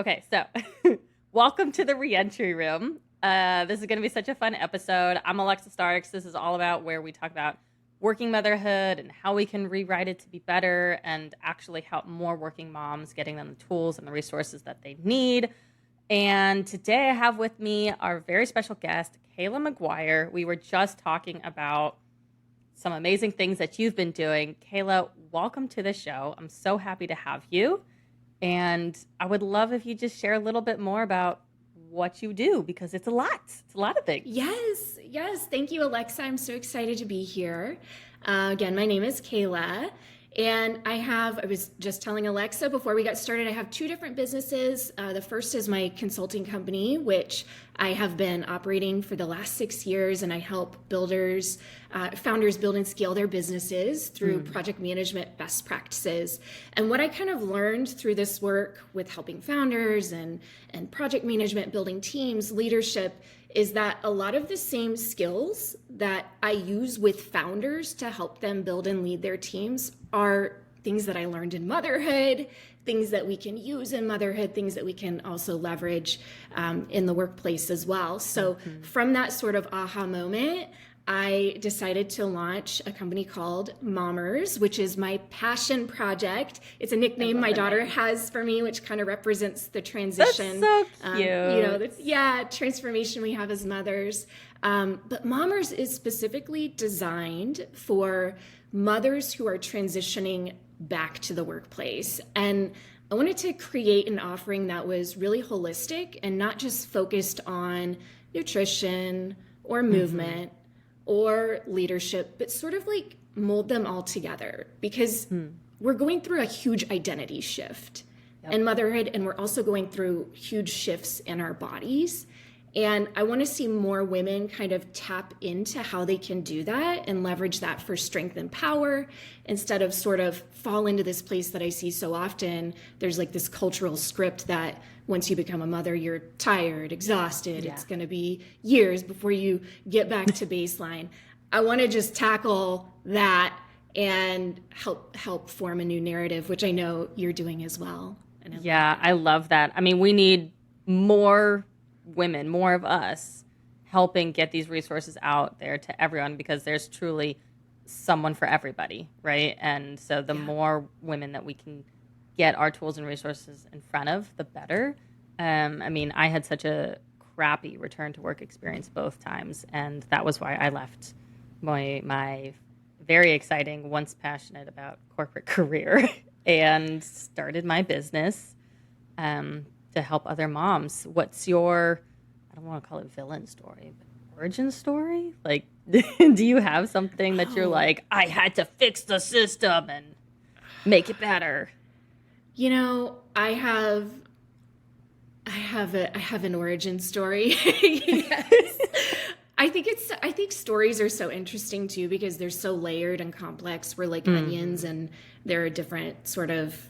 Okay, so welcome to the reentry room. This is going to be such a fun episode. I'm Alexa Starks. This is all about where we talk about working motherhood and how we can rewrite it to be better and actually help more working moms getting them the tools and the resources that they need. And today I have with me our very special guest, Kayla McGuire. We were just talking about some amazing things that you've been doing. Kayla, welcome to the show. I'm so happy to have you. And I would love if you just share a little bit more about what you do, because it's a lot. It's a lot of things. Yes. Thank you, Alexa. I'm so excited to be here. Again, my name is Kayla. And I was just telling Alexa before we got started, I have two different businesses. The first is my consulting company, which I have been operating for the last 6 years, and I help founders build and scale their businesses through project management best practices. And what I kind of learned through this work with helping founders and project management, building teams, leadership, is that a lot of the same skills that I use with founders to help them build and lead their teams are things that I learned in motherhood, things that we can use in motherhood, things that we can also leverage in the workplace as well. So from that sort of aha moment, I decided to launch a company called Mommers, which is my passion project. It's a nickname my daughter has for me, which kind of represents the transition. That's so cute. Transformation we have as mothers. But Mommers is specifically designed for mothers who are transitioning back to the workplace. And I wanted to create an offering that was really holistic and not just focused on nutrition or movement or leadership, but sort of like mold them all together, because we're going through a huge identity shift in motherhood, and we're also going through huge shifts in our bodies. And I want to see more women kind of tap into how they can do that and leverage that for strength and power, instead of sort of fall into this place that I see so often. There's like this cultural script that once you become a mother, you're tired, exhausted. It's going to be years before you get back to baseline. I want to just tackle that and help form a new narrative, which I know you're doing as well. Yeah, I love that. I mean, we need more women, more of us helping get these resources out there to everyone, because there's truly someone for everybody, right? And so the more women that we can get our tools and resources in front of, the better. I mean, I had such a crappy return to work experience both times, and that was why I left my very exciting, once passionate about corporate career and started my business to help other moms. What's your, I don't want to call it villain story, but origin story? Like, do you have something that you're like, I had to fix the system and make it better? You know, I have an origin story. Yes. I think stories are so interesting too, because they're so layered and complex. We're like onions, and there are different sort of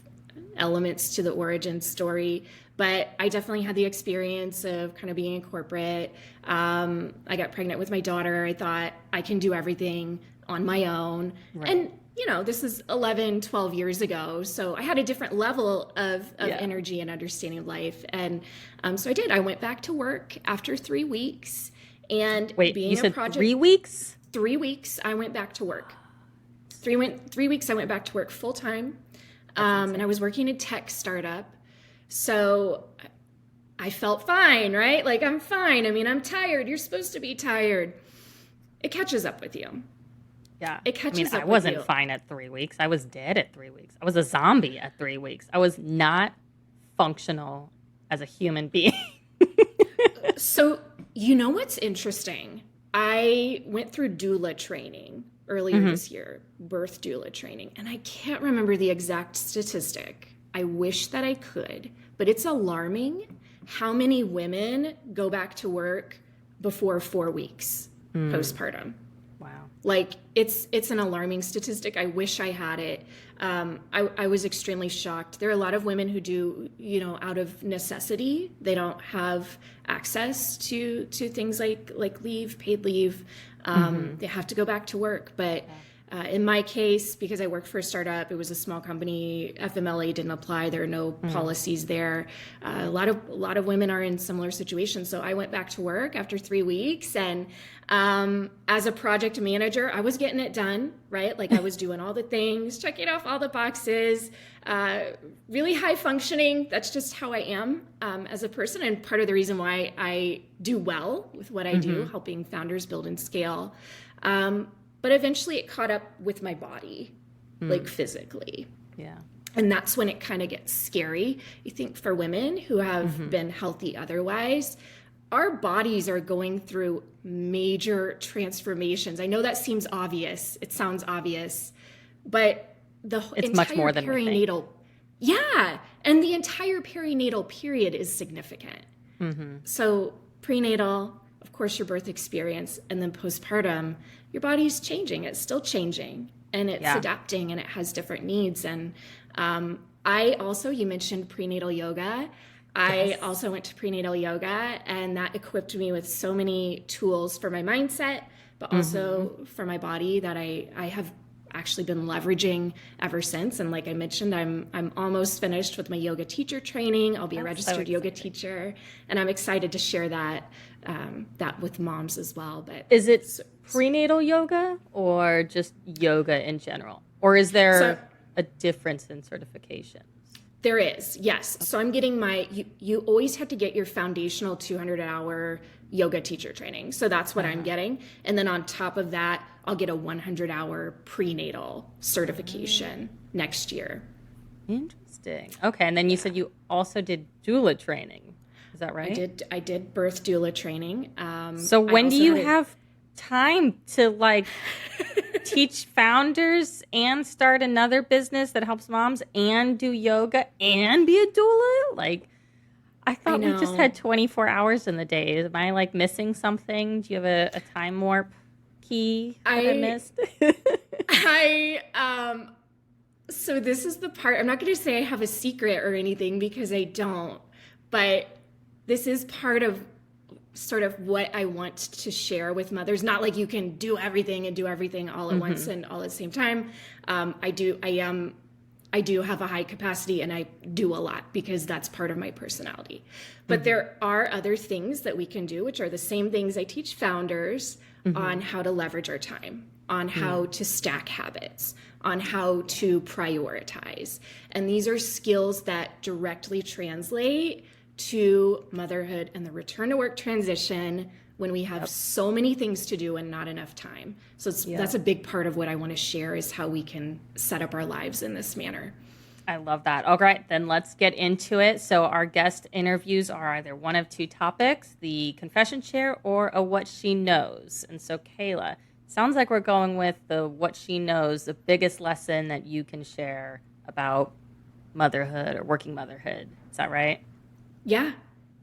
elements to the origin story. But I definitely had the experience of kind of being in corporate. I got pregnant with my daughter. I thought I can do everything on my own. Right. And, you know, this is 11, 12 years ago. So I had a different level of energy and understanding of life. And so I did. I went back to work after 3 weeks. And wait, being you said project, 3 weeks? 3 weeks, I went back to work. 3 weeks, I went back to work full time. And I was working in a tech startup. So I felt fine, right? Like, I'm fine. I mean, I'm tired. You're supposed to be tired. It catches up with you. Yeah. It catches up with you. I wasn't fine at 3 weeks. I was dead at 3 weeks. I was a zombie at 3 weeks. I was not functional as a human being. So, you know what's interesting? I went through doula training earlier this year, birth doula training, and I can't remember the exact statistic. I wish that I could, but it's alarming how many women go back to work before 4 weeks postpartum. Wow. Like, it's an alarming statistic. I wish I had it. I was extremely shocked. There are a lot of women who do, you know, out of necessity. They don't have access to things like leave, paid leave. They have to go back to work. But In my case, because I worked for a startup, it was a small company. FMLA didn't apply. There are no policies there. A lot of women are in similar situations. So I went back to work after 3 weeks, and as a project manager, I was getting it done, right? Like I was doing all the things, checking off all the boxes, really high functioning. That's just how I am as a person, and part of the reason why I do well with what I do, helping founders build and scale. But eventually it caught up with my body, like physically. Yeah. And that's when it kind of gets scary. You think for women who have been healthy otherwise, our bodies are going through major transformations. I know that seems obvious. It sounds obvious, but it's entire much more than perinatal, yeah, and the entire perinatal period is significant. So prenatal, of course, your birth experience, and then postpartum, your body's changing. It's still changing, and it's adapting, and it has different needs. And I also, you mentioned prenatal yoga. I also went to prenatal yoga, and that equipped me with so many tools for my mindset, but also for my body that I have actually been leveraging ever since. And like I mentioned, I'm almost finished with my yoga teacher training. I'll be a registered yoga teacher, and I'm excited to share that with moms as well. But is it prenatal yoga or just yoga in general? Or is there a difference in certifications? There is, yes. Okay. So I'm getting you always have to get your foundational 200-hour yoga teacher training. So that's what I'm getting. And then on top of that, I'll get a 100-hour prenatal certification next year. Interesting. Okay. And then you said you also did doula training. Is that right? I did birth doula training. So when do you have time to teach founders and start another business that helps moms and do yoga and be a doula? I thought we just had 24 hours in the day. Am I missing something? Do you have a time warp key that I missed? So this is the part, I'm not going to say I have a secret or anything because I don't, but this is part of sort of what I want to share with mothers. Not like you can do everything all at once and all at the same time. I do have a high capacity, and I do a lot because that's part of my personality. But there are other things that we can do, which are the same things I teach founders on how to leverage our time, on how to stack habits, on how to prioritize. And these are skills that directly translate to motherhood and the return to work transition when we have so many things to do and not enough time. So that's a big part of what I want to share, is how we can set up our lives in this manner. I love that. All right, then let's get into it. So our guest interviews are either one of two topics, the confession share or a what she knows. And so Kayla, sounds like we're going with the what she knows, the biggest lesson that you can share about motherhood or working motherhood. Is that right? Yeah.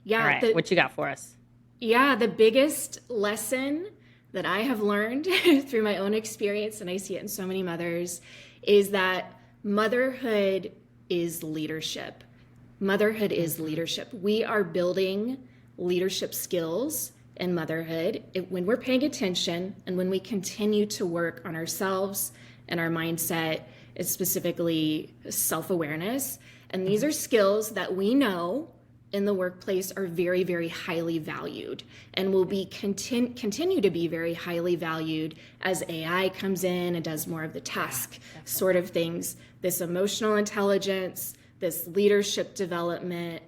All right. What you got for us? Yeah, the biggest lesson that I have learned through my own experience, and I see it in so many mothers, is that motherhood is leadership. Motherhood is leadership. We are building leadership skills in motherhood when we're paying attention and when we continue to work on ourselves and our mindset, specifically self-awareness. And these are skills that we know in the workplace are very, very highly valued and will be continue to be very highly valued as AI comes in and does more of the task sort of things. This emotional intelligence, this leadership development,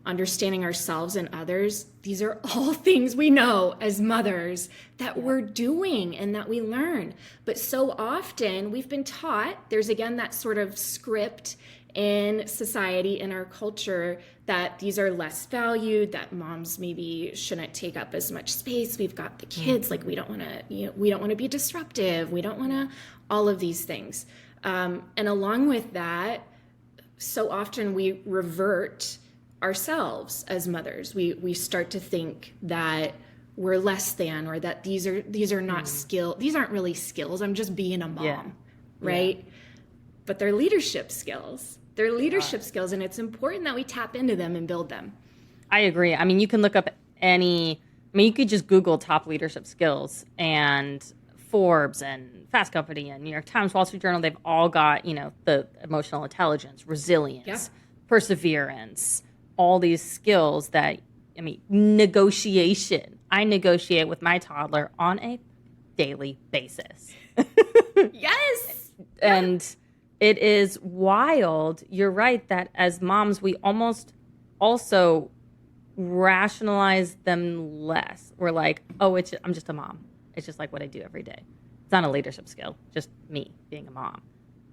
understanding ourselves and others, these are all things we know as mothers that we're doing and that we learn. But so often we've been taught, there's again that sort of script in society, in our culture, that these are less valued, that moms maybe shouldn't take up as much space. We've got the kids, we don't want to, be disruptive. We don't want to, all of these things. And along with that, so often we revert ourselves as mothers. We start to think that we're less than, or that these are not skill. These aren't really skills. I'm just being a mom, right? Yeah. But they're leadership skills. They're leadership skills, and it's important that we tap into them and build them. I agree. I mean, you can look up you could just Google top leadership skills, and Forbes and Fast Company and New York Times, Wall Street Journal, they've all got, the emotional intelligence, resilience, perseverance, all these skills that, negotiation. I negotiate with my toddler on a daily basis. Yes. And it is wild. You're right that as moms, we almost also rationalize them less. We're like, oh, I'm just a mom. It's just like what I do every day. It's not a leadership skill, just me being a mom.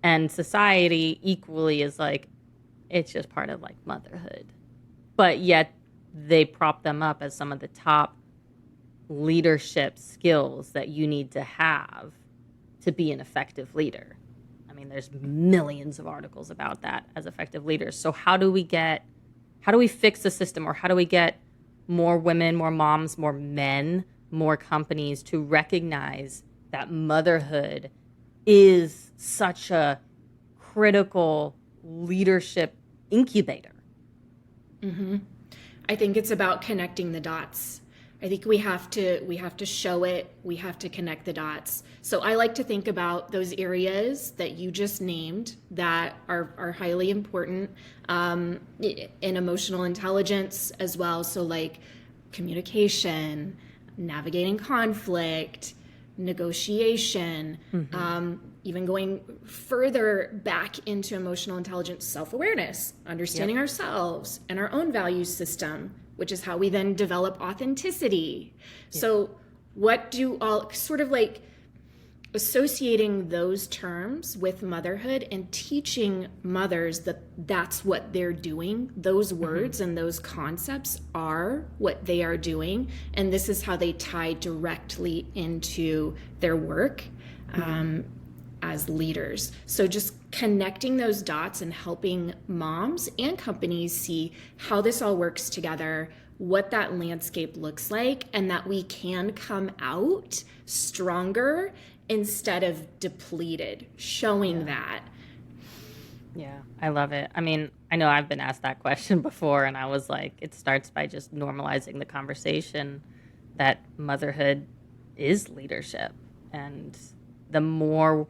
And society equally is like, it's just part of like motherhood. But yet they prop them up as some of the top leadership skills that you need to have to be an effective leader. I mean, there's millions of articles about that as effective leaders. So how do we fix the system, or how do we get more women, more moms, more men, more companies to recognize that motherhood is such a critical leadership incubator? Mm-hmm. I think it's about connecting the dots. I think we have to show it. We have to connect the dots. So I like to think about those areas that you just named that are highly important in emotional intelligence as well. So like communication, navigating conflict, negotiation, even going further back into emotional intelligence, self-awareness, understanding ourselves and our own value system, which is how we then develop authenticity. So what do all sort of like associating those terms with motherhood and teaching mothers that that's what they're doing, those words and those concepts are what they are doing, and this is how they tie directly into their work as leaders. So just connecting those dots and helping moms and companies see how this all works together, what that landscape looks like, and that we can come out stronger instead of depleted, showing that. Yeah, I love it. I mean, I know I've been asked that question before, and I was like, it starts by just normalizing the conversation that motherhood is leadership. And the more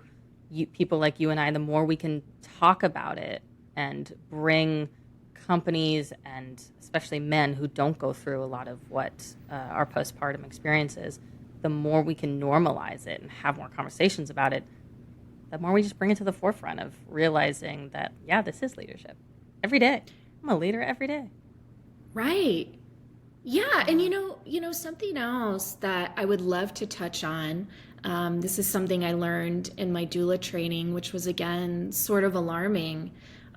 people like you and I, the more we can talk about it and bring companies and especially men who don't go through a lot of what our postpartum experience is, the more we can normalize it and have more conversations about it, the more we just bring it to the forefront of realizing that, yeah, this is leadership every day. I'm a leader every day. Right. Yeah. And you know, something else that I would love to touch on, this is something I learned in my doula training, which was again sort of alarming,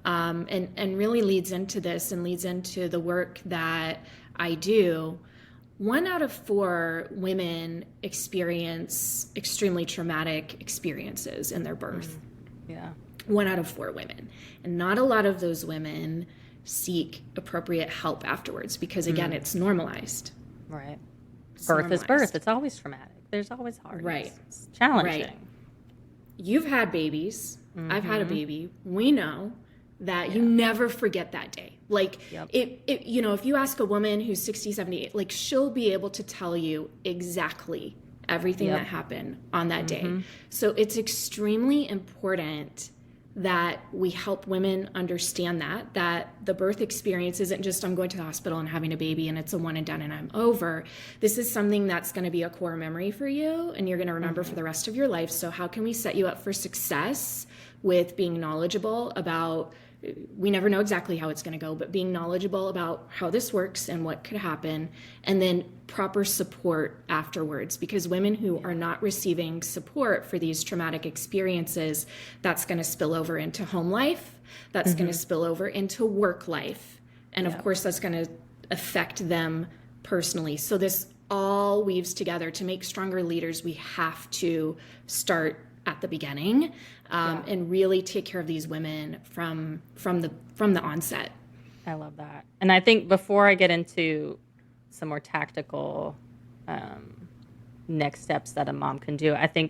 and really leads into this and leads into the work that I do. 1 out of 4 women experience extremely traumatic experiences in their birth. Yeah. 1 out of 4 women. And not a lot of those women seek appropriate help afterwards because, again, it's normalized. Right. Birth is birth. It's always traumatic. There's always hardness. Right. It's challenging. Right. You've had babies. I've had a baby. We know that you never forget that day. Like, if you ask a woman who's 60, 70, like, she'll be able to tell you exactly everything that happened on that day. So it's extremely important that we help women understand that the birth experience isn't just I'm going to the hospital and having a baby and it's a one and done and I'm over. This is something that's going to be a core memory for you and you're going to remember for the rest of your life. So how can we set you up for success with being knowledgeable about, we never know exactly how it's going to go, but being knowledgeable about how this works and what could happen, and then proper support afterwards. Because women who are not receiving support for these traumatic experiences, that's going to spill over into home life, that's going to spill over into work life, and of course that's going to affect them personally. So this all weaves together. To make stronger leaders, we have to start at the beginning and really take care of these women from the onset. I love that. And I think before I get into some more tactical next steps that a mom can do, I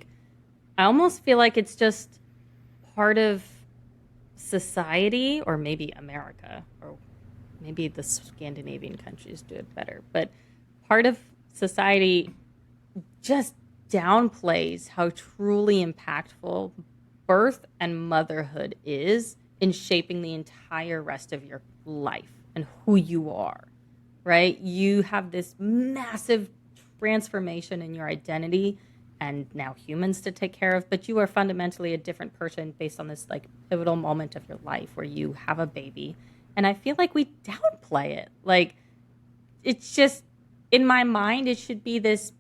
almost feel like it's just part of society, or maybe America, or maybe the Scandinavian countries do it better, but part of society just downplays how truly impactful birth and motherhood is in shaping the entire rest of your life and who you are, right? You have this massive transformation in your identity and now humans to take care of, but you are fundamentally a different person based on this like pivotal moment of your life where you have a baby. And I feel like we downplay it. Like, it's just, in my mind, it should be this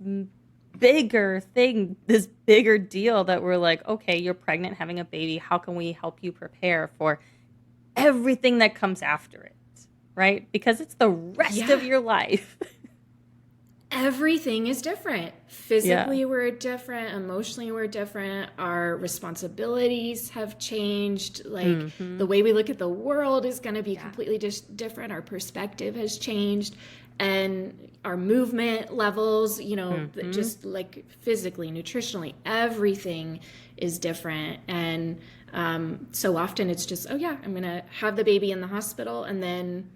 bigger thing, this bigger deal that we're like, okay, you're pregnant, having a baby. How can we help you prepare for everything that comes after it, right? Because it's the rest of your life. Everything is different. Physically, we're different. Emotionally, we're different. Our responsibilities have changed. Like the way we look at the world is going to be completely different. Our perspective has changed. And our movement levels, you know, just like physically, nutritionally, everything is different. And so often it's just, oh yeah, I'm going to have the baby in the hospital and then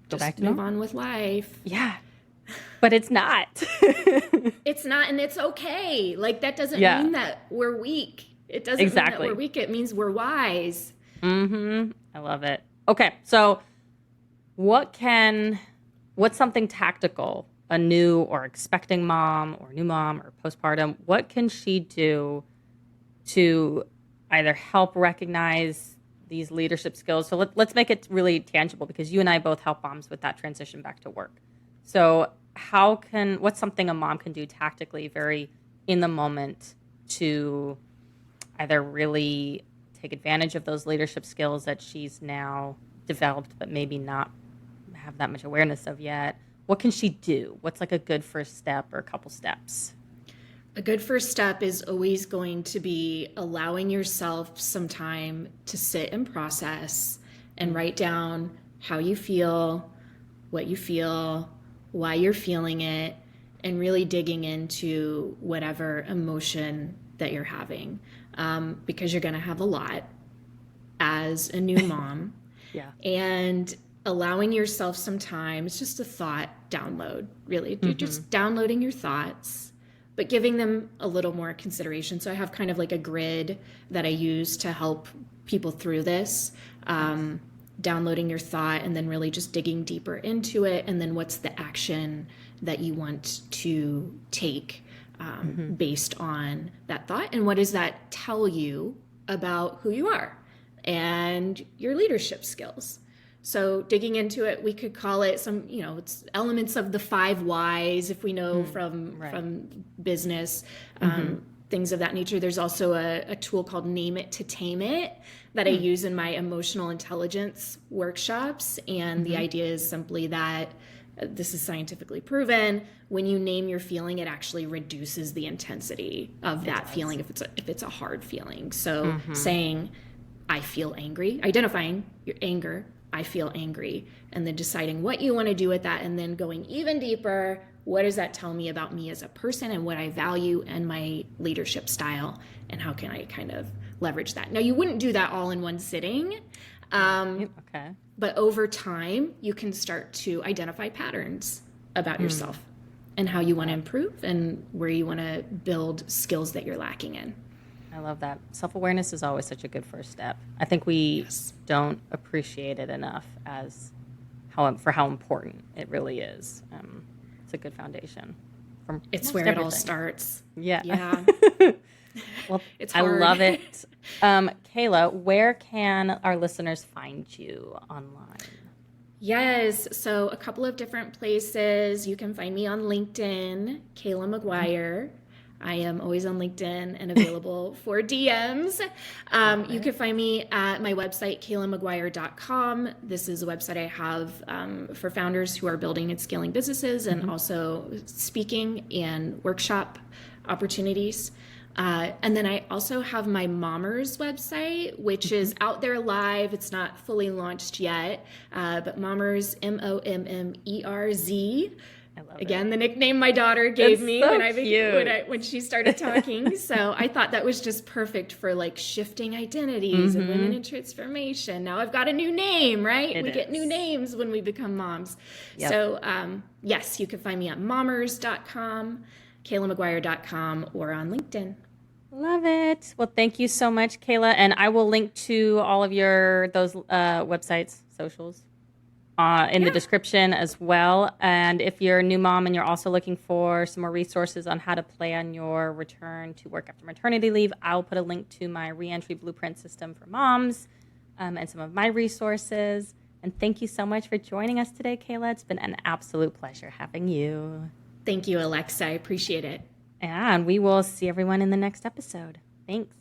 just move on with life. Yeah. But it's not. It's not, and it's okay. Like, that doesn't mean that we're weak. It doesn't mean that we're weak. It means we're wise. I love it. Okay, so what's something tactical a new or expecting mom or new mom or postpartum, what can she do to either help recognize these leadership skills? So let's make it really tangible, because you and I both help moms with that transition back to work. So what's something a mom can do tactically, very in the moment, to either really take advantage of those leadership skills that she's now developed, but maybe not have that much awareness of yet? What can she do? What's like a good first step or a couple steps? A good first step is always going to be allowing yourself some time to sit and process and write down how you feel, what you feel, why you're feeling it, and really digging into whatever emotion that you're having, because you're going to have a lot as a new mom. And allowing yourself some time, it's just a thought download, really. You're just downloading your thoughts, but giving them a little more consideration. So I have kind of like a grid that I use to help people through this. Downloading your thought and then really just digging deeper into it. And then what's the action that you want to take based on that thought? And what does that tell you about who you are and your leadership skills? So digging into it, we could call it it's elements of the 5 whys, if we know from business, things of that nature. There's also a tool called Name It to Tame It that I use in my emotional intelligence workshops. And the idea is simply that this is scientifically proven. When you name your feeling, it actually reduces the intensity of that feeling if it's a hard feeling. So saying, I feel angry, identifying your anger, I feel angry, and then deciding what you want to do with that, and then going even deeper. What does that tell me about me as a person and what I value and my leadership style, and how can I kind of leverage that? Now, you wouldn't do that all in one sitting, but over time, you can start to identify patterns about yourself and how you want to improve and where you want to build skills that you're lacking in. I love that. Self-awareness is always such a good first step. I think we don't appreciate it enough for how important it really is. It's a good foundation. It's where it all starts. Yeah. Well, it's hard. I love it. Kayla, where can our listeners find you online? Yes, so a couple of different places. You can find me on LinkedIn, Kayla McGuire. I am always on LinkedIn and available for DMs. You can find me at my website, kaylamcguire.com. This is a website I have for founders who are building and scaling businesses and also speaking and workshop opportunities. And then I also have my Mommers website, which is out there live. It's not fully launched yet, but Mommers, MOMMERZ. Again, the nickname my daughter gave me when she started talking. So I thought that was just perfect for like shifting identities and women in transformation. Now I've got a new name, right? We get new names when we become moms. Yep. So yes, you can find me at mommers.com, KaylaMcGuire.com or on LinkedIn. Love it. Well, thank you so much, Kayla. And I will link to all of those websites, socials, in the description as well. And if you're a new mom and you're also looking for some more resources on how to plan your return to work after maternity leave, I'll put a link to my reentry blueprint system for moms and some of my resources. And thank you so much for joining us today, Kayla. It's been an absolute pleasure having you. Thank you, Alexa. I appreciate it. And we will see everyone in the next episode. Thanks.